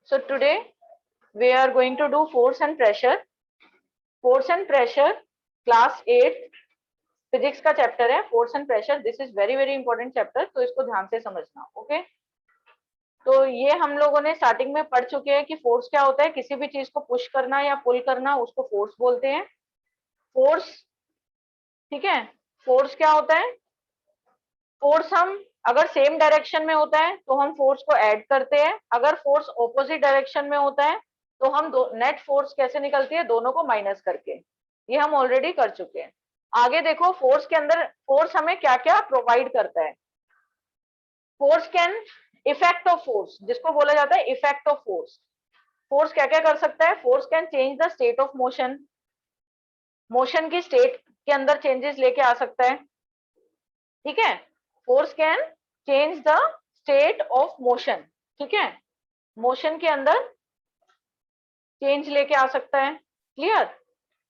So today we are going to do force and pressure. Force and pressure, class 8 physics का chapter है force and pressure. This is very very important chapter, तो इसको ध्यान से समझना. Okay तो ये हम लोगों ने स्टार्टिंग में पढ़ चुके हैं कि फोर्स क्या होता है. किसी भी चीज को पुश करना या पुल करना उसको फोर्स बोलते हैं. फोर्स, ठीक है. फोर्स क्या होता है? फोर्स हम अगर सेम डायरेक्शन में होता है तो हम फोर्स को ऐड करते हैं. अगर फोर्स ऑपोजिट डायरेक्शन में होता है तो हम नेट फोर्स कैसे निकलती है, दोनों को माइनस करके. ये हम ऑलरेडी कर चुके हैं. आगे देखो फोर्स के अंदर फोर्स हमें क्या क्या प्रोवाइड करता है. Force can, effect of force जिसको बोला जाता है इफेक्ट ऑफ फोर्स. फोर्स क्या क्या कर सकता है? Force can change the state of motion. Motion की स्टेट के अंदर चेंजेस लेके आ सकता है. ठीक है. Force can change the state of motion. ठीक है. मोशन के अंदर चेंज लेके आ सकता है. क्लियर.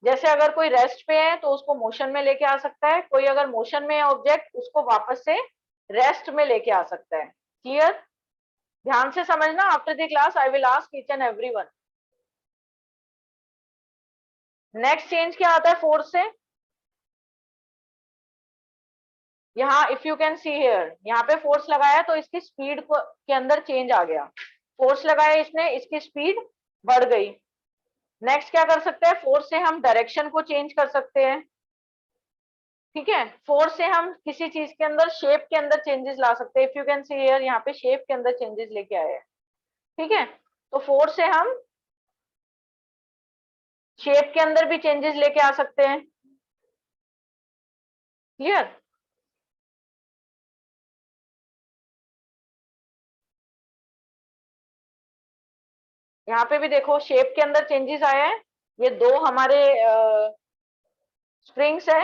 जैसे अगर कोई रेस्ट पे है तो उसको मोशन में लेके आ सकता है. कोई अगर मोशन में है ऑब्जेक्ट उसको वापस से रेस्ट में लेके आ सकता है. क्लियर. ध्यान से समझना. After the class I will ask each and everyone. Next change क्या आता है फोर्स से? यहाँ if you can see here, यहाँ पे फोर्स लगाया तो इसकी स्पीड के अंदर चेंज आ गया. फोर्स लगाया इसने, इसकी स्पीड बढ़ गई. नेक्स्ट क्या कर सकते हैं? फोर्स से हम डायरेक्शन को चेंज कर सकते हैं. ठीक है. फोर्स से हम किसी चीज के अंदर शेप के अंदर चेंजेस ला सकते हैं. If you can see here, यहाँ पे शेप के अंदर चेंजेस लेके आए हैं. ठीक है. तो फोर्स से हम शेप के अंदर भी चेंजेस लेके आ सकते हैं. क्लियर. यहाँ पे भी देखो शेप के अंदर चेंजेस आया है. ये दो हमारे स्प्रिंग्स है.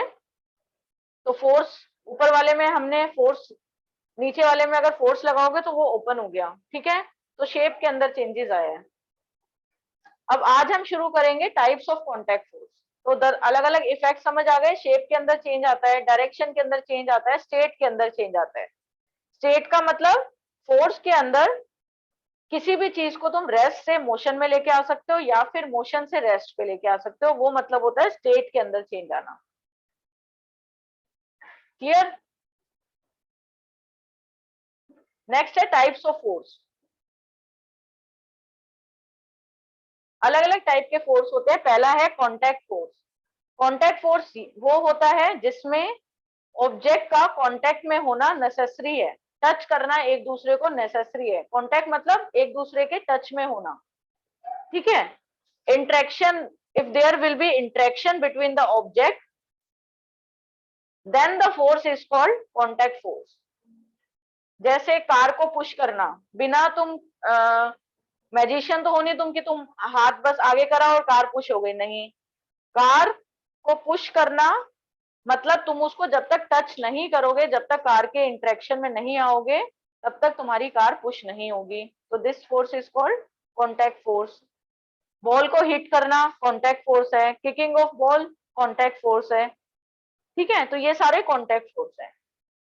तो फोर्स ऊपर वाले में हमने फोर्स, नीचे वाले में अगर फोर्स लगाओगे तो वो ओपन हो गया. ठीक है. तो शेप के अंदर चेंजेस आया है. अब आज हम शुरू करेंगे टाइप्स ऑफ कॉन्टैक्ट फोर्स. तो अलग अलग इफेक्ट समझ आ गए. शेप के अंदर चेंज आता है, डायरेक्शन के अंदर चेंज आता है, स्टेट के अंदर चेंज आता है. स्टेट का मतलब फोर्स के अंदर किसी भी चीज को तुम रेस्ट से मोशन में लेके आ सकते हो या फिर मोशन से रेस्ट पे लेके आ सकते हो. वो मतलब होता है स्टेट के अंदर चेंज आना. क्लियर. नेक्स्ट है टाइप्स ऑफ फोर्स. अलग अलग टाइप के फोर्स होते हैं. पहला है कॉन्टैक्ट फोर्स. कॉन्टैक्ट फोर्स वो होता है जिसमें ऑब्जेक्ट का कांटेक्ट में होना नेसेसरी है. टच करना एक दूसरे को नेसेसरी है. कांटेक्ट मतलब एक दूसरे के टच में होना. ठीक है. Interaction, if there will be interaction between the object then the force is called contact force. जैसे कार को पुश करना, बिना तुम मैजिशियन तो हो नहीं तुम कि तुम हाथ बस आगे करा और कार पुश हो गई. नहीं. कार को पुश करना मतलब तुम उसको जब तक टच नहीं करोगे, जब तक कार के इंटरेक्शन में नहीं आओगे, तब तक तुम्हारी कार पुश नहीं होगी. तो this force is called contact force. Ball को हिट करना कॉन्टैक्ट फोर्स है. Kicking off ball contact force है. ठीक है. तो ये सारे कॉन्टैक्ट फोर्स है.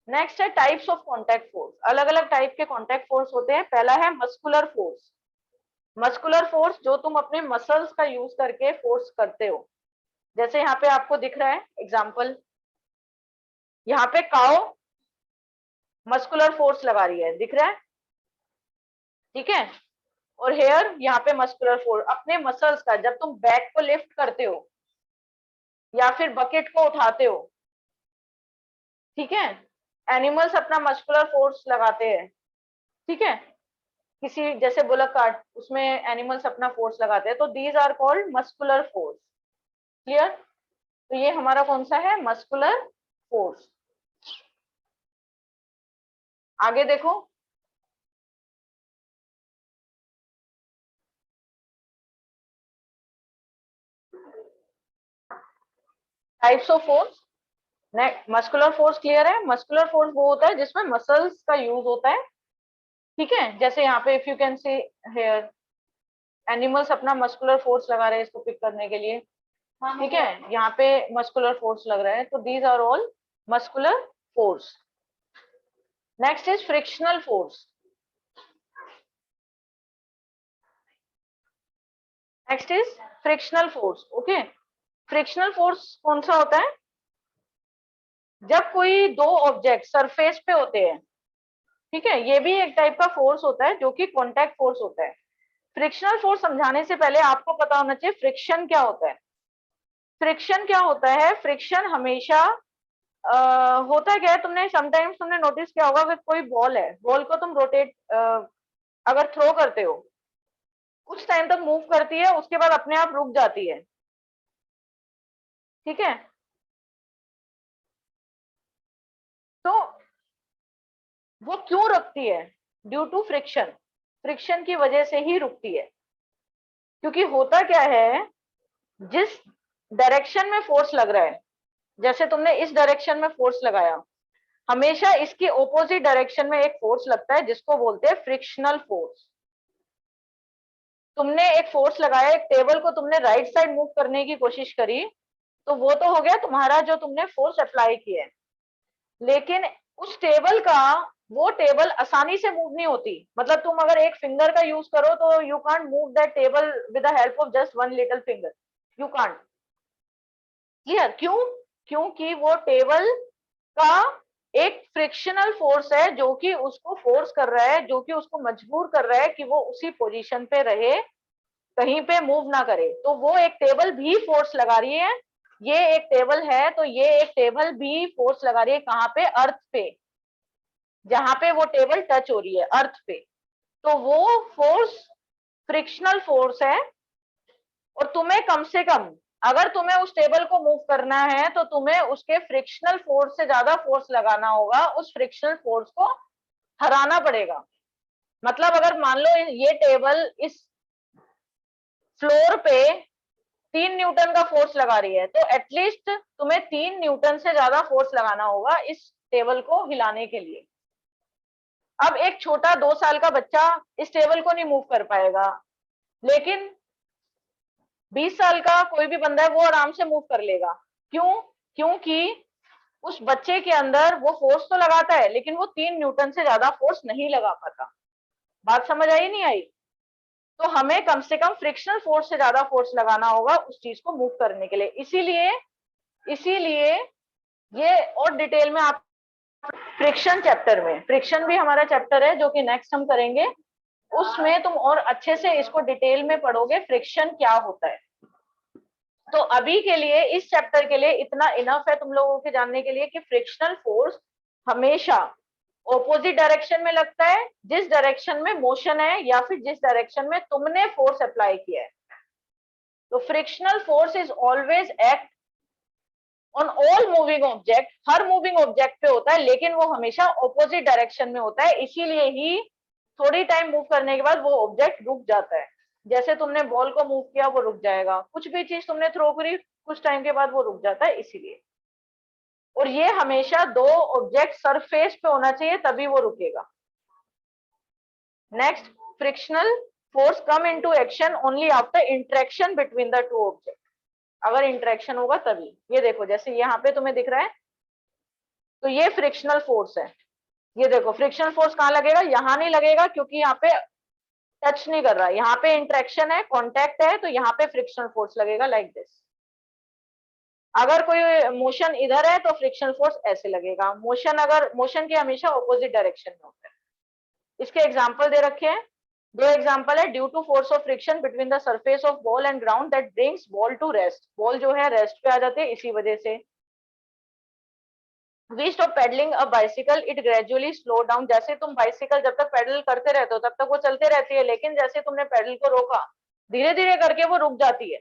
नेक्स्ट है टाइप्स ऑफ कॉन्टैक्ट फोर्स. अलग अलग टाइप के कॉन्टैक्ट फोर्स होते हैं. पहला है मस्कुलर फोर्स. मस्कुलर फोर्स जो तुम अपने मसल्स का यूज करके फोर्स करते हो. जैसे यहाँ पे आपको दिख रहा है एग्जाम्पल. यहाँ पे काओ मस्कुलर फोर्स लगा रही है, दिख रहा है. ठीक है. और हेयर यहाँ पे मस्कुलर फोर्स अपने मसल्स का, जब तुम बैक को लिफ्ट करते हो या फिर बकेट को उठाते हो. ठीक है. एनिमल्स अपना मस्कुलर फोर्स लगाते हैं. ठीक है. किसी जैसे बुलक कार्ट, उसमें एनिमल्स अपना फोर्स लगाते हैं. तो these are called muscular force. Clear. तो ये हमारा कौन सा है? Muscular force. आगे देखो. Types of force. Muscular force clear है. मस्कुलर फोर्स वो होता है जिसमें मसल्स का यूज होता है. ठीक है. जैसे यहाँ पे if you can see here, animals अपना मस्कुलर फोर्स लगा रहे हैं इसको पिक करने के लिए. ठीक है. यहाँ पे मस्कुलर फोर्स लग रहा है. तो these are all muscular force. Next is frictional force. Next is frictional force. Okay, frictional force कौन सा होता है? जब कोई दो ऑब्जेक्ट सरफेस पे होते हैं, ठीक है, ये भी एक टाइप का फोर्स होता है जो कि कॉन्टैक्ट फोर्स होता है। फ्रिक्शनल फोर्स समझाने से पहले आपको पता होना चाहिए फ्रिक्शन क्या होता है। फ्रिक्शन क्या होता है? फ्रिक्शन हमेशा होता क्या है, तुमने समटाइम्स तुमने नोटिस किया होगा कि कोई बॉल है, बॉल को तुम रोटेट अगर थ्रो करते हो, कुछ टाइम तक मूव करती है, उसके बाद अपने आप रुक जाती है, ठीक है। तो वो क्यों रुकती है? ड्यू टू फ्रिक्शन, फ्रिक्शन की वजह से ही रुकती है। क्योंकि होता क्या है, जिस डायरेक्शन में फोर्स लग रहा है, जैसे तुमने इस डायरेक्शन में फोर्स लगाया, हमेशा इसके ऑपोजिट डायरेक्शन में एक फोर्स लगता है जिसको बोलते हैं फ्रिक्शनल फोर्स। तुमने एक फोर्स लगाया, एक टेबल को तुमने राइट साइड मूव करने की कोशिश करी, तो वो तो हो गया तुम्हारा जो तुमने फोर्स अप्लाई किया है, लेकिन उस टेबल का, वो टेबल आसानी से मूव नहीं होती। मतलब तुम अगर एक फिंगर का यूज करो तो you can't move that table with the help of just one little finger, you can't. Clear? क्यों? क्योंकि वो टेबल का एक फ्रिक्शनल फोर्स है जो कि उसको फोर्स कर रहा है, जो कि उसको मजबूर कर रहा है कि वो उसी पोजीशन पे रहे, कहीं पे मूव ना करे। तो वो एक टेबल भी फोर्स लगा रही है, ये एक टेबल है तो ये एक टेबल भी फोर्स लगा रही है। कहाँ पे? अर्थ पे, जहां पे वो टेबल टच हो रही है, अर्थ पे। तो वो फोर्स फ्रिक्शनल फोर्स है। और तुम्हें कम से कम, अगर तुम्हें उस टेबल को मूव करना है तो तुम्हें उसके फ्रिक्शनल फोर्स से ज्यादा फोर्स लगाना होगा, उस फ्रिक्शनल फोर्स को हराना पड़ेगा। मतलब अगर मान लो ये टेबल इस फ्लोर पे 3 न्यूटन का फोर्स लगा रही है, तो एटलीस्ट तुम्हें 3 न्यूटन से ज्यादा फोर्स लगाना होगा इस टेबल को हिलाने के लिए। अब एक छोटा 2 साल का बच्चा इस टेबल को नहीं मूव कर पाएगा, लेकिन 20 साल का कोई भी बंदा है वो आराम से मूव कर लेगा। क्यों? क्योंकि उस बच्चे के अंदर वो फोर्स तो लगाता है, लेकिन वो 3 न्यूटन से ज्यादा फोर्स नहीं लगा पाता। बात समझ आई नहीं आई? तो हमें कम से कम फ्रिक्शनल फोर्स से ज्यादा फोर्स लगाना होगा उस चीज को मूव करने के लिए। इसीलिए इसीलिए ये और डिटेल में आप फ्रिक्शन चैप्टर में, फ्रिक्शन भी हमारा चैप्टर है जो कि नेक्स्ट हम करेंगे, उसमें तुम और अच्छे से इसको डिटेल में पढ़ोगे फ्रिक्शन क्या होता है। तो अभी के लिए इस चैप्टर के लिए इतना इनफ है तुम लोगों के जानने के लिए कि फ्रिक्शनल फोर्स हमेशा ऑपोजिट डायरेक्शन में लगता है, जिस डायरेक्शन में मोशन है या फिर जिस डायरेक्शन में तुमने फोर्स अप्लाई किया है। तो frictional force is always act on all moving object, her moving object पे होता है, लेकिन वो हमेशा ऑपोजिट डायरेक्शन में होता है। इसीलिए ही थोड़ी टाइम मूव करने के बाद वो ऑब्जेक्ट रुक जाता है। जैसे तुमने बॉल को मूव किया, वो रुक जाएगा। कुछ भी चीज तुमने थ्रो करी, कुछ टाइम के बाद वो रुक जाता है, इसीलिए। और ये हमेशा दो ऑब्जेक्ट सरफेस पे होना चाहिए, तभी वो रुकेगा। Next, frictional force come into action only after interaction between the two object. अगर इंटरेक्शन होगा तभी। ये देखो, जैसे यहाँ पे तुम्हें दिख रहा है, तो ये फ्रिक्शनल फोर्स है। ये देखो, फ्रिक्शनल फोर्स कहाँ लगेगा? यहाँ नहीं लगेगा, क्योंकि यहाँ पे टच नहीं कर रहा है, यहाँ पे इंटरेक्शन है, कॉन्टैक्ट है, तो यहाँ पे फ्रिक्शनल फोर्स लगेगा लाइक दिस। अगर कोई मोशन इधर है तो फ्रिक्शनल फोर्स ऐसे लगेगा। मोशन, अगर मोशन के हमेशा ऑपोजिट डायरेक्शन में होता है। इसके एग्जाम्पल दे रखे हैं, दो एग्जाम्पल है। Due to force of friction between the surface of ball and ground that brings ball to rest, ball जो है रेस्ट पे आ जाते हैं इसी वजह से। We stop pedalling a bicycle, it gradually slow down. जैसे तुम बाइसिकल जब तक पेडल करते रहते हो तब तक वो चलते रहती है, लेकिन जैसे तुमने पेडल को रोका, धीरे धीरे करके वो रुक जाती है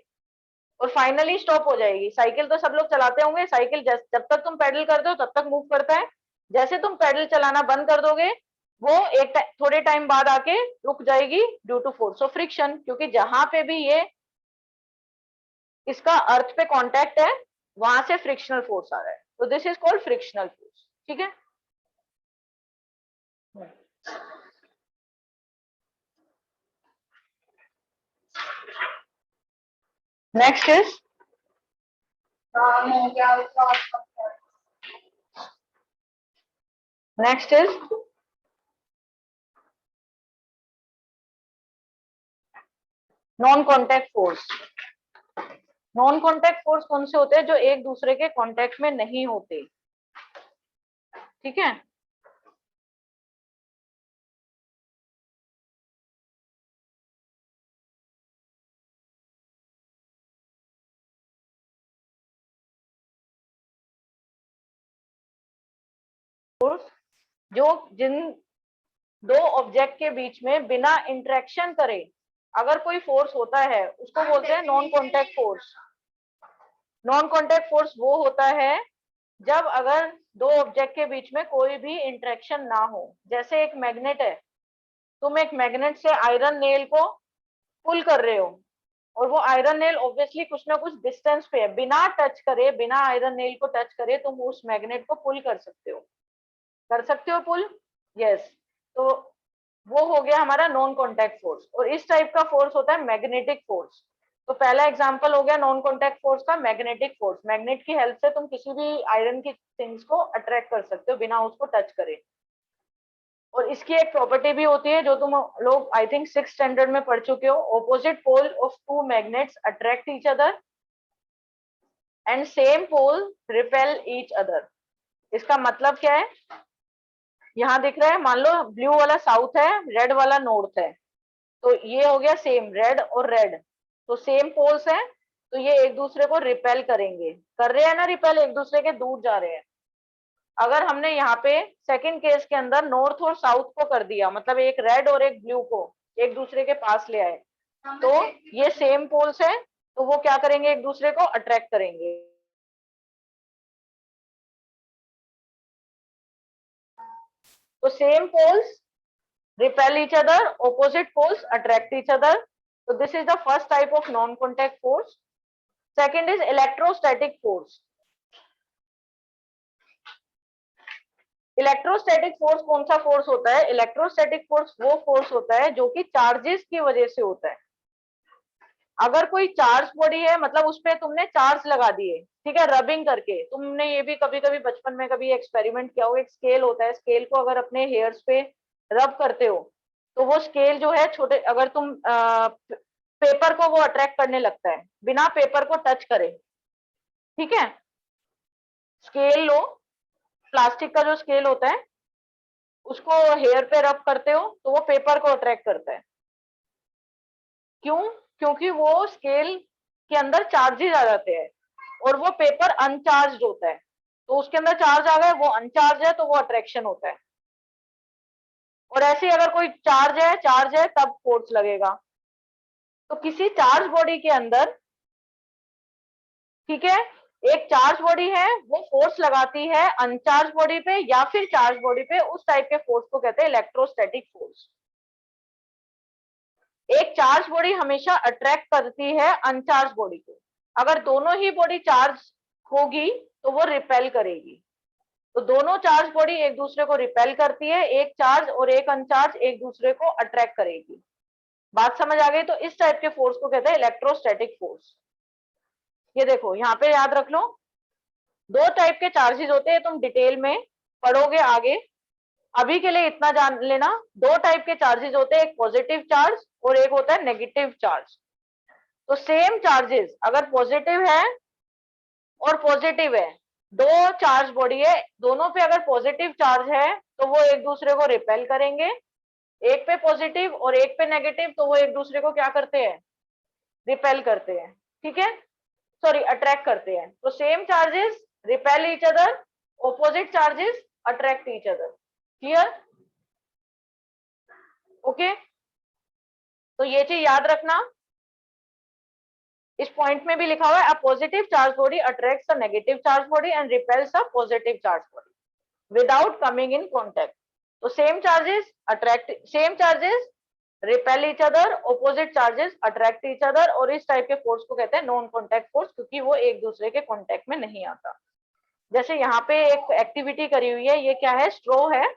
और फाइनली स्टॉप हो जाएगी। साइकिल तो सब लोग चलाते होंगे, साइकिल जब तक तुम पेडल करते हो तब तक मूव करता है। जैसे तुम पेडल चलाना बंद कर दोगे, वो एक थोड़े टाइम बाद आके रुक जाएगी due to force of friction. क्योंकि जहां पे भी ये इसका अर्थ पे कांटेक्ट है, वहां से फ्रिक्शनल फोर्स आ रहा है, तो this is called frictional force. ठीक है। Next is next is non contact force. Non contact force कौन से होते हैं? जो एक दूसरे के कॉन्टैक्ट में नहीं होते, ठीक है। फोर्स जो जिन दो ऑब्जेक्ट के बीच में बिना इंटरेक्शन करे अगर कोई फोर्स होता है उसको बोलते हैं non contact force. Non contact force वो होता है जब अगर दो ऑब्जेक्ट के बीच में कोई भी इंटरेक्शन ना हो। जैसे एक मैग्नेट है, तुम एक मैग्नेट से आयरन नेल को पुल कर रहे हो और वो आयरन नेल ऑब्वियसली कुछ ना कुछ डिस्टेंस पे है, बिना टच करे, बिना आयरन नेल को टच करे तुम उस मैग्नेट को पुल कर सकते हो। कर सकते हो पुल? यस। तो वो हो गया हमारा नॉन कॉन्टैक्ट फोर्स। और इस टाइप का फोर्स होता है मैग्नेटिक फोर्स। तो पहला एग्जांपल हो गया नॉन कॉन्टैक्ट फोर्स का मैग्नेटिक फोर्स। मैग्नेट की हेल्प से तुम किसी भी आयरन की थिंग्स को अट्रैक्ट कर सकते हो बिना उसको टच करे। और इसकी एक प्रॉपर्टी भी होती है जो तुम लोग आई थिंक 6th स्टैंडर्ड में पढ़ चुके हो। Opposite pole of two magnets attract each other and same pole repel each other. इसका मतलब क्या है? यहाँ दिख रहा है, मान लो ब्लू वाला साउथ है, रेड वाला नॉर्थ है, तो ये हो गया सेम, रेड और रेड, तो सेम पोल्स हैं, तो ये एक दूसरे को रिपेल करेंगे। कर रहे हैं ना रिपेल, एक दूसरे के दूर जा रहे हैं। अगर हमने यहाँ पे सेकंड केस के अंदर नॉर्थ और साउथ को कर दिया, मतलब एक रेड और एक ब्लू को एक दूसरे के पास ले आए, तो ये सेम पोल्स है, तो वो क्या करेंगे? एक दूसरे को अट्रैक्ट करेंगे। तो same poles repel each other, opposite poles attract each other. So this is the first type of non-contact force. Second is electrostatic force. Electrostatic force कौन सा फोर्स होता है? इलेक्ट्रोस्टैटिक फोर्स वो फोर्स होता है जो कि चार्जेस की वजह से होता है। अगर कोई चार्ज बॉडी है, मतलब उस पर तुमने चार्ज लगा दिए, ठीक है, रबिंग करके। तुमने ये भी कभी कभी बचपन में कभी एक्सपेरिमेंट किया होगा, एक स्केल होता है, स्केल को अगर अपने हेयर्स पे रब करते हो तो वो स्केल जो है छोटे, अगर तुम पेपर को वो अट्रैक्ट करने लगता है बिना पेपर को टच करे, ठीक है। स्केल लो, प्लास्टिक का जो स्केल होता है उसको हेयर पे रब करते हो तो वो पेपर को अट्रैक्ट करता है। क्यों? क्योंकि वो स्केल के अंदर चार्जेस आ जाते हैं और वो पेपर अनचार्ज होता है, तो उसके अंदर चार्ज आ गया, वो अनचार्ज है, तो वो अट्रैक्शन होता है। और ऐसे अगर कोई चार्ज है तब फोर्स लगेगा। तो किसी चार्ज बॉडी के अंदर, ठीक है, एक चार्ज बॉडी है, वो फोर्स लगाती है अनचार्ज बॉडी पे या फिर चार्ज बॉडी पे, उस टाइप के फोर्स को कहते हैं इलेक्ट्रोस्टैटिक फोर्स। एक चार्ज बॉडी हमेशा अट्रैक्ट करती है अनचार्ज बॉडी को। अगर दोनों ही बॉडी चार्ज होगी तो वो रिपेल करेगी। तो दोनों चार्ज बॉडी एक दूसरे को रिपेल करती है, एक चार्ज और एक अनचार्ज एक दूसरे को अट्रैक्ट करेगी। बात समझ आ गई? तो इस टाइप के फोर्स को कहते हैं इलेक्ट्रोस्टैटिक फोर्स। ये देखो यहाँ पे याद रख लो, दो टाइप के चार्जेस होते हैं, तुम डिटेल में पढ़ोगे आगे। अभी के लिए इतना जान लेना, दो टाइप के चार्जेस होते हैं, एक पॉजिटिव चार्ज और एक होता है नेगेटिव चार्ज। तो सेम चार्जेस अगर पॉजिटिव है और पॉजिटिव है, दो चार्ज बॉडी है, दोनों पे अगर पॉजिटिव चार्ज है तो वो एक दूसरे को रिपेल करेंगे। एक पे पॉजिटिव और एक पे नेगेटिव, तो वो एक दूसरे को क्या करते हैं? रिपेल करते हैं, ठीक है, सॉरी अट्रैक्ट करते हैं। तो same charges repel each other, opposite charges attract each other. Clear? Okay, तो ये चीज याद रखना। इस पॉइंट में भी लिखा हुआ है, a positive charge body attracts a negative charge body and repels a positive charge body without coming in contact. तो same charges attract, same charges repel each other, opposite charges attract each other. और इस type के force को कहते हैं non contact force, क्योंकि वो एक दूसरे के कॉन्टैक्ट में नहीं आता। जैसे यहाँ पे एक एक्टिविटी करी हुई है, ये क्या है? स्ट्रो है,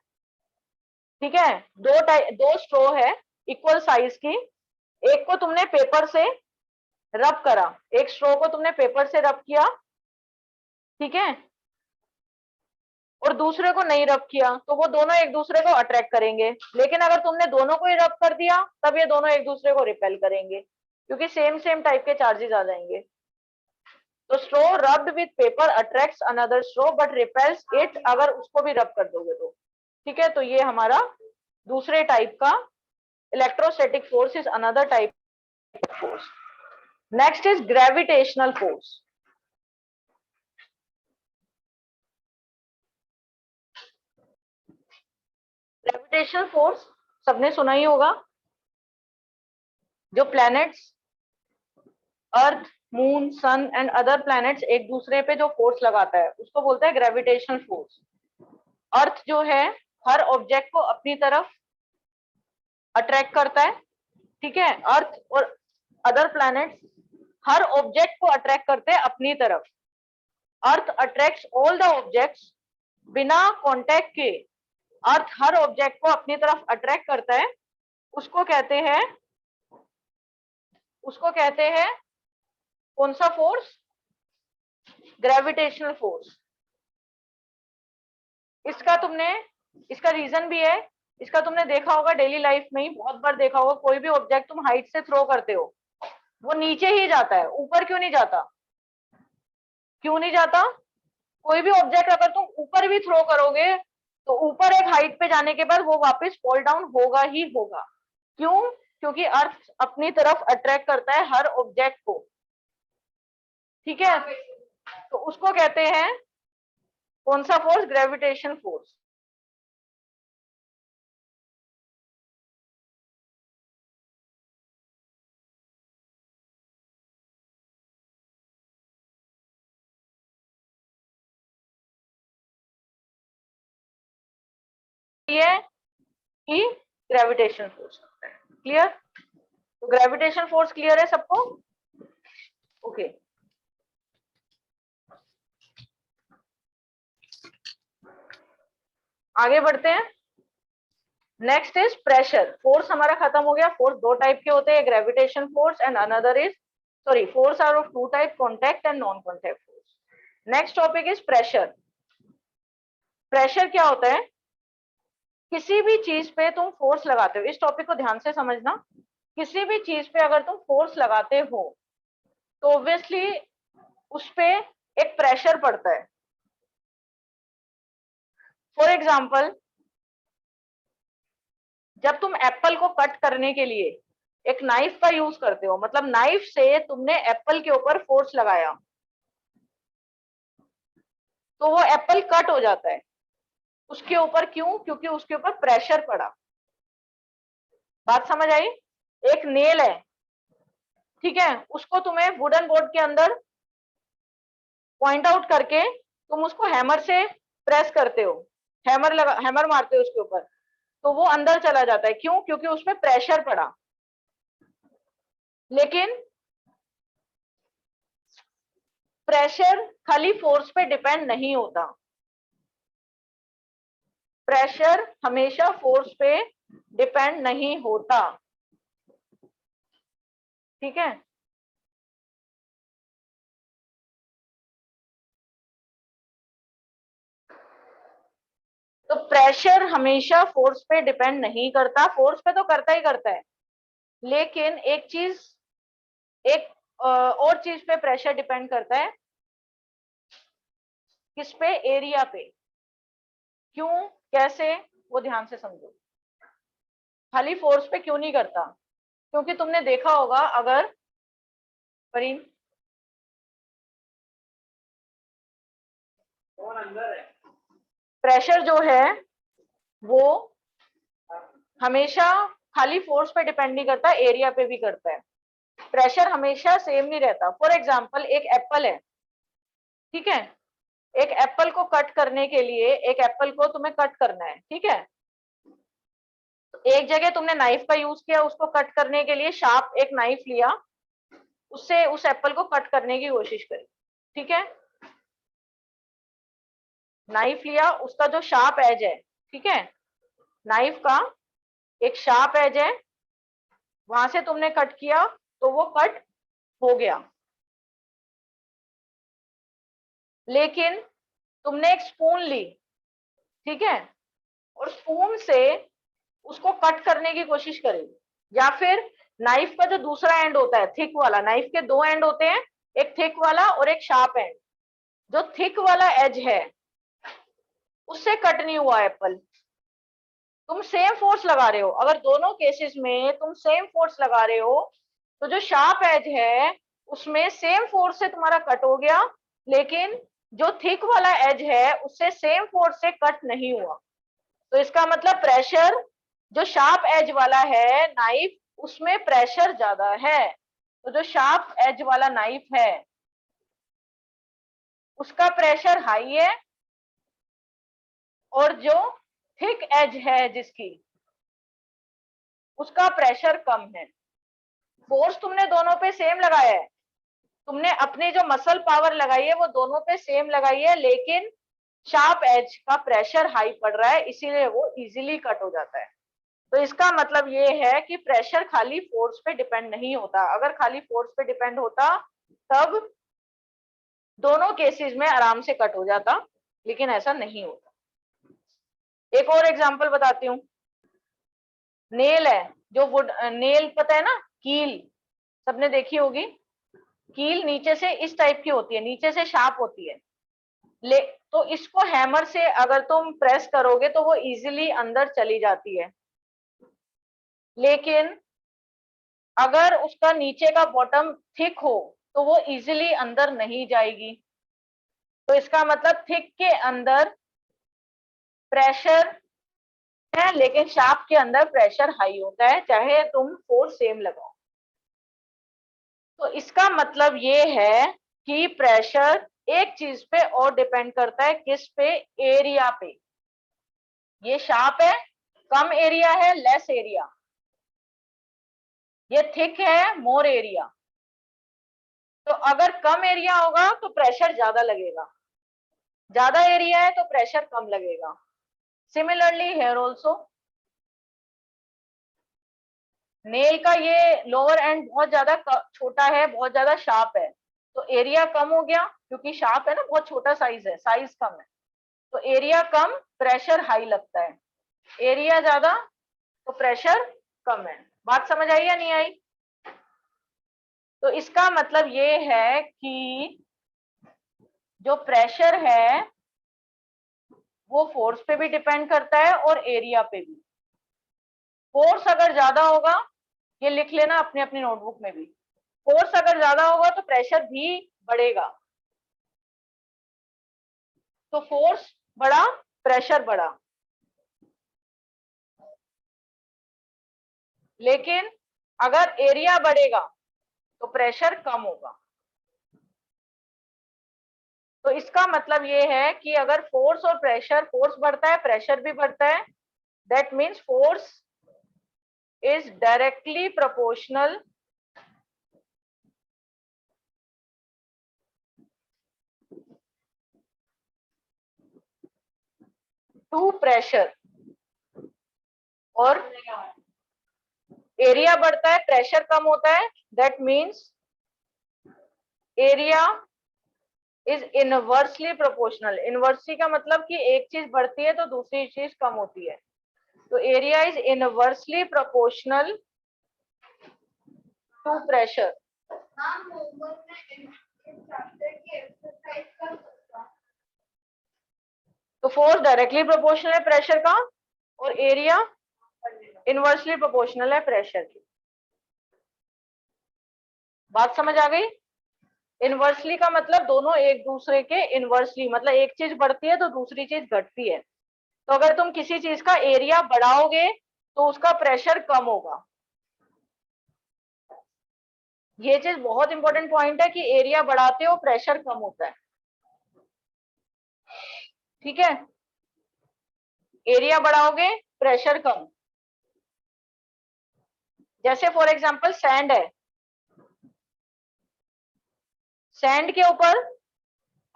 ठीक है, दो स्ट्रो है इक्वल साइज की। एक को तुमने पेपर से रब करा, एक स्ट्रो को तुमने पेपर से रब किया, ठीक है, और दूसरे को नहीं रब किया, तो वो दोनों एक दूसरे को अट्रैक्ट करेंगे। लेकिन अगर तुमने दोनों को ही रब कर दिया तब ये दोनों एक दूसरे को रिपेल करेंगे। क्योंकि सेम सेम टाइप के चार्जेस आ जाएंगे। तो straw rubbed with paper attracts another straw but repels it, अगर उसको भी रब कर दोगे तो। ठीक है, तो ये हमारा दूसरे टाइप का electrostatic force is another type of force. Next is gravitational force. Gravitational force सबने सुना ही होगा। जो planets earth, moon, sun and other planets एक दूसरे पे जो फोर्स लगाता है उसको बोलते हैं ग्रेविटेशनल फोर्स। अर्थ जो है हर ऑब्जेक्ट को अपनी तरफ अट्रैक्ट करता है। ठीक है, अर्थ और अदर प्लैनेट्स हर ऑब्जेक्ट को अट्रैक्ट करते हैं अपनी तरफ। अर्थ अट्रैक्ट्स ऑल द ऑब्जेक्ट्स, बिना कांटेक्ट के अर्थ हर ऑब्जेक्ट को अपनी तरफ अट्रैक्ट करता है। उसको कहते हैं कौन सा फोर्स? Gravitational force. इसका रीजन भी है, इसका तुमने देखा होगा डेली लाइफ में ही बहुत बार देखा होगा। कोई भी ऑब्जेक्ट तुम हाइट से थ्रो करते हो वो नीचे ही जाता है, ऊपर क्यों नहीं जाता? क्यों नहीं जाता? कोई भी ऑब्जेक्ट अगर तुम ऊपर भी थ्रो करोगे तो ऊपर एक हाइट पे जाने के बाद वो वापस फॉल डाउन होगा ही होगा। क्यों? क्योंकि अर्थ अपनी तरफ अट्रैक्ट करता है हर ऑब्जेक्ट को। ठीक है, तो उसको कहते हैं कौन सा फोर्स? Gravitation force. ये कि ग्रेविटेशन फोर्स। क्लियर? तो ग्रेविटेशन फोर्स क्लियर है सबको? ओके। आगे बढ़ते हैं। Next is pressure. फोर्स हमारा खत्म हो गया। फोर्स दो टाइप के होते हैं, gravitation force and another is force are of two type, contact and non contact force. Next topic is pressure. Pressure क्या होता है? किसी भी चीज पे तुम फोर्स लगाते हो, इस टॉपिक को ध्यान से समझना। किसी भी चीज पे अगर तुम फोर्स लगाते हो तो ऑब्वियसली उस पे एक प्रेशर पड़ता है। फॉर एग्जाम्पल, जब तुम एप्पल को कट करने के लिए एक नाइफ का यूज करते हो, मतलब नाइफ से तुमने एप्पल के ऊपर फोर्स लगाया तो वो एप्पल कट हो जाता है उसके ऊपर। क्यों? क्योंकि उसके ऊपर प्रेशर पड़ा। बात समझ आई? एक नेल है, ठीक है, उसको तुम्हें वुडन बोर्ड के अंदर पॉइंट आउट करके तुम उसको हैमर से प्रेस करते हो, हैमर मारते हो उसके ऊपर, तो वो अंदर चला जाता है। क्यों? क्योंकि उसमें प्रेशर पड़ा। लेकिन प्रेशर खाली फोर्स पे डिपेंड नहीं होता। प्रेशर हमेशा फोर्स पे डिपेंड नहीं होता। ठीक है, तो प्रेशर हमेशा फोर्स पे डिपेंड नहीं करता। फोर्स पे तो करता ही करता है, लेकिन एक और चीज पे प्रेशर डिपेंड करता है। किस पे? एरिया पे। क्यों? कैसे? वो ध्यान से समझो। खाली फोर्स पे क्यों नहीं करता? क्योंकि तुमने देखा होगा, अगर परीन प्रेशर जो है वो हमेशा खाली फोर्स पे डिपेंड नहीं करता, एरिया पे भी करता है। प्रेशर हमेशा सेम नहीं रहता। फॉर एग्जाम्पल, एक एप्पल है, ठीक है, एक एप्पल को कट करने के लिए, एक एप्पल को तुम्हें कट करना है, ठीक है, एक जगह तुमने नाइफ का यूज किया, उसको कट करने के लिए शार्प एक नाइफ लिया, उससे उस एप्पल को कट करने की कोशिश करी। ठीक है, नाइफ लिया, उसका जो शार्प एज है, ठीक है, नाइफ का एक शार्प एज है, वहां से तुमने कट किया तो वो कट हो गया। लेकिन तुमने एक स्पून ली, ठीक है, और स्पून से उसको कट करने की कोशिश करी, या फिर नाइफ का जो दूसरा एंड होता है थिक वाला, नाइफ के दो एंड होते हैं, एक थिक वाला और एक शार्प एंड। जो थिक वाला एज है उससे कट नहीं हुआ एप्पल, तुम सेम फोर्स लगा रहे हो, अगर दोनों केसेस में तुम सेम फोर्स लगा रहे हो तो जो शार्प एज है उसमें सेम फोर्स से तुम्हारा कट हो गया, लेकिन जो थिक वाला एज है उससे सेम फोर्स से कट नहीं हुआ। तो इसका मतलब प्रेशर जो शार्प एज वाला है नाइफ उसमें प्रेशर ज्यादा है, तो जो शार्प एज वाला नाइफ है उसका प्रेशर हाई है, और जो थिक एज है जिसकी उसका प्रेशर कम है। फोर्स तुमने दोनों पे सेम लगाया है, तुमने अपनी जो मसल पावर लगाई है वो दोनों पे सेम लगाई है, लेकिन शार्प एज का प्रेशर हाई पड़ रहा है इसीलिए वो इजीली कट हो जाता है। तो इसका मतलब ये है कि प्रेशर खाली फोर्स पे डिपेंड नहीं होता, अगर खाली फोर्स पे डिपेंड होता तब दोनों केसेस में आराम से कट हो जाता, लेकिन ऐसा नहीं होता। एक और एग्जांपल बताती हूँ। नेल है, जो वुड नेल पता है ना, कील सबने देखी होगी, कील नीचे से इस टाइप की होती है, नीचे से शार्प होती है, ले तो इसको हैमर से अगर तुम प्रेस करोगे तो वो इजीली अंदर चली जाती है, लेकिन अगर उसका नीचे का बॉटम थिक हो तो वो इजीली अंदर नहीं जाएगी। तो इसका मतलब थिक के अंदर प्रेशर है लेकिन शार्प के अंदर प्रेशर हाई होता है, चाहे तुम फोर्स सेम लगाओ। तो इसका मतलब ये है कि प्रेशर एक चीज पे और डिपेंड करता है, किस पे, एरिया पे। ये शार्प है, कम एरिया है, लेस एरिया, ये थिक है, मोर एरिया। तो अगर कम एरिया होगा तो प्रेशर ज्यादा लगेगा, ज्यादा एरिया है तो प्रेशर कम लगेगा। सिमिलरली हेयर ऑल्सो, नेल का ये लोअर एंड बहुत ज्यादा छोटा है, बहुत ज्यादा शार्प है, तो एरिया कम हो गया, क्योंकि शार्प है ना, बहुत छोटा साइज है, साइज कम है, तो एरिया कम, प्रेशर हाई लगता है। एरिया ज्यादा तो प्रेशर कम है। बात समझ आई या नहीं आई? तो इसका मतलब ये है कि जो प्रेशर है वो फोर्स पे भी डिपेंड करता है और एरिया पे भी। फोर्स अगर ज्यादा होगा, ये लिख लेना अपनी अपनी नोटबुक में भी, फोर्स अगर ज्यादा होगा तो प्रेशर भी बढ़ेगा, तो फोर्स बढ़ा, प्रेशर बढ़ा। लेकिन अगर एरिया बढ़ेगा तो प्रेशर कम होगा। तो इसका मतलब ये है कि अगर फोर्स और प्रेशर, फोर्स बढ़ता है प्रेशर भी बढ़ता है, that means force is directly proportional to pressure. और एरिया बढ़ता है प्रेशर कम होता है, that means area is inversely proportional. Inversely का मतलब कि एक चीज बढ़ती है तो दूसरी चीज कम होती है, तो area is inversely proportional to pressure. तो फोर्स डायरेक्टली प्रोपोर्शनल है प्रेशर का, और एरिया इनवर्सली प्रोपोर्शनल है प्रेशर की। बात समझ आ गई? इनवर्सली का मतलब दोनों एक दूसरे के इनवर्सली, मतलब एक चीज बढ़ती है तो दूसरी चीज घटती है। तो अगर तुम किसी चीज का एरिया बढ़ाओगे तो उसका प्रेशर कम होगा। ये चीज बहुत इंपॉर्टेंट पॉइंट है कि एरिया बढ़ाते हो प्रेशर कम होता है, ठीक है? एरिया बढ़ाओगे प्रेशर कम। जैसे फॉर एग्जांपल सैंड है, सैंड के ऊपर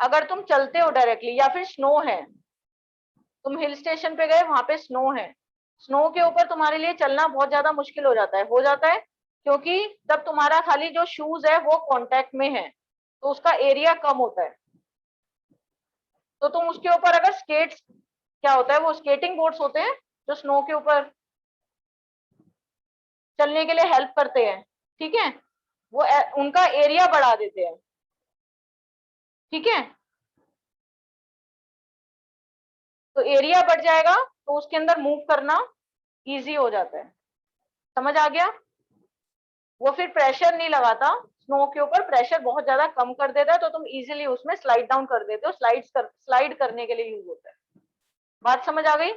अगर तुम चलते हो डायरेक्टली, या फिर स्नो है, तुम हिल स्टेशन पे गए वहां पे स्नो है, स्नो के ऊपर तुम्हारे लिए चलना बहुत ज्यादा मुश्किल हो जाता है, क्योंकि तब तुम्हारा खाली जो शूज है वो कांटेक्ट में है, तो उसका एरिया कम होता है। तो तुम उसके ऊपर अगर स्केट्स, क्या होता है वो स्केटिंग बोर्ड्स होते हैं जो स्नो के ऊपर, चलने के लिए हेल्प करते हैं, ठीक है, वो उनका एरिया बढ़ा देते हैं, ठीक है। तो एरिया बढ़ जाएगा तो उसके अंदर मूव करना इजी हो जाता है, समझ आ गया। वो फिर प्रेशर नहीं लगाता स्नो के ऊपर, प्रेशर बहुत ज्यादा कम कर देता है, तो तुम इजीली उसमें स्लाइड डाउन कर देते हो, स्लाइड करने के लिए यूज होता है। बात समझ आ गई,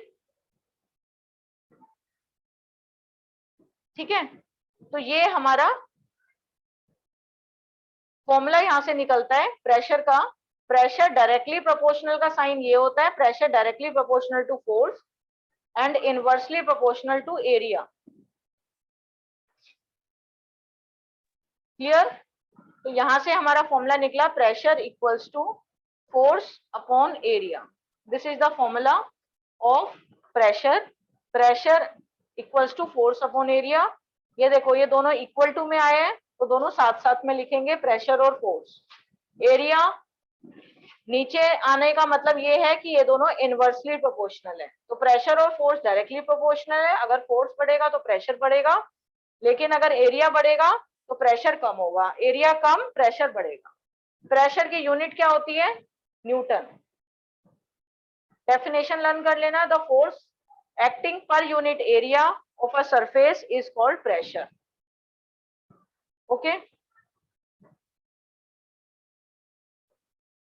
ठीक है। तो ये हमारा फॉर्मूला यहां से निकलता है प्रेशर का। प्रेशर डायरेक्टली प्रोपोर्शनल का साइन ये होता है, pressure directly proportional to force and inversely proportional to area. Clear. तो यहां से हमारा फॉर्मूला निकला pressure equals to force upon area. This is the formula of pressure. Pressure equals to force upon area. ये देखो ये दोनों इक्वल टू में आए हैं तो दोनों साथ साथ में लिखेंगे, प्रेशर और फोर्स। एरिया नीचे आने का मतलब ये है कि ये दोनों इनवर्सली प्रोपोर्शनल है, तो प्रेशर और फोर्स डायरेक्टली प्रोपोर्शनल है। अगर फोर्स बढ़ेगा तो प्रेशर बढ़ेगा, लेकिन अगर एरिया बढ़ेगा तो प्रेशर कम होगा, एरिया कम प्रेशर बढ़ेगा। प्रेशर की यूनिट क्या होती है, न्यूटन। डेफिनेशन लर्न कर लेना, the force acting per unit area of a surface is called pressure. Okay,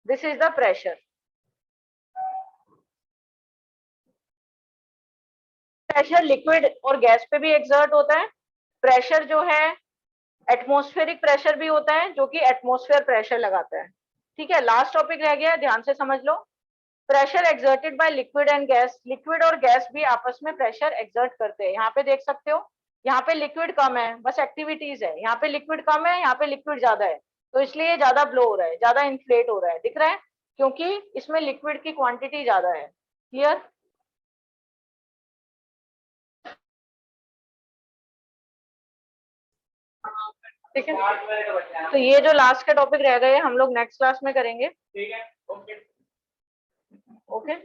this is the pressure. Pressure liquid और गैस पे भी एक्सर्ट होता है। प्रेशर जो है एटमॉस्फेरिक प्रेशर भी होता है, जो कि एटमॉस्फेयर प्रेशर लगाता है, ठीक है। लास्ट टॉपिक रह गया, ध्यान से समझ लो। Pressure exerted by liquid and gas. Liquid और गैस भी आपस में प्रेशर एक्सर्ट करते हैं। यहाँ पे देख सकते हो, यहाँ पे लिक्विड कम है, बस एक्टिविटीज है। यहाँ पे लिक्विड कम है, यहाँ पे लिक्विड ज्यादा है, तो इसलिए ये ज्यादा ब्लो हो रहा है, ज्यादा इन्फ्लेट हो रहा है, दिख रहा है, क्योंकि इसमें लिक्विड की क्वांटिटी ज्यादा है। क्लियर। ठीक है, तो ये जो लास्ट के टॉपिक रह गए हम लोग नेक्स्ट क्लास में करेंगे, ठीक है। Okay okay.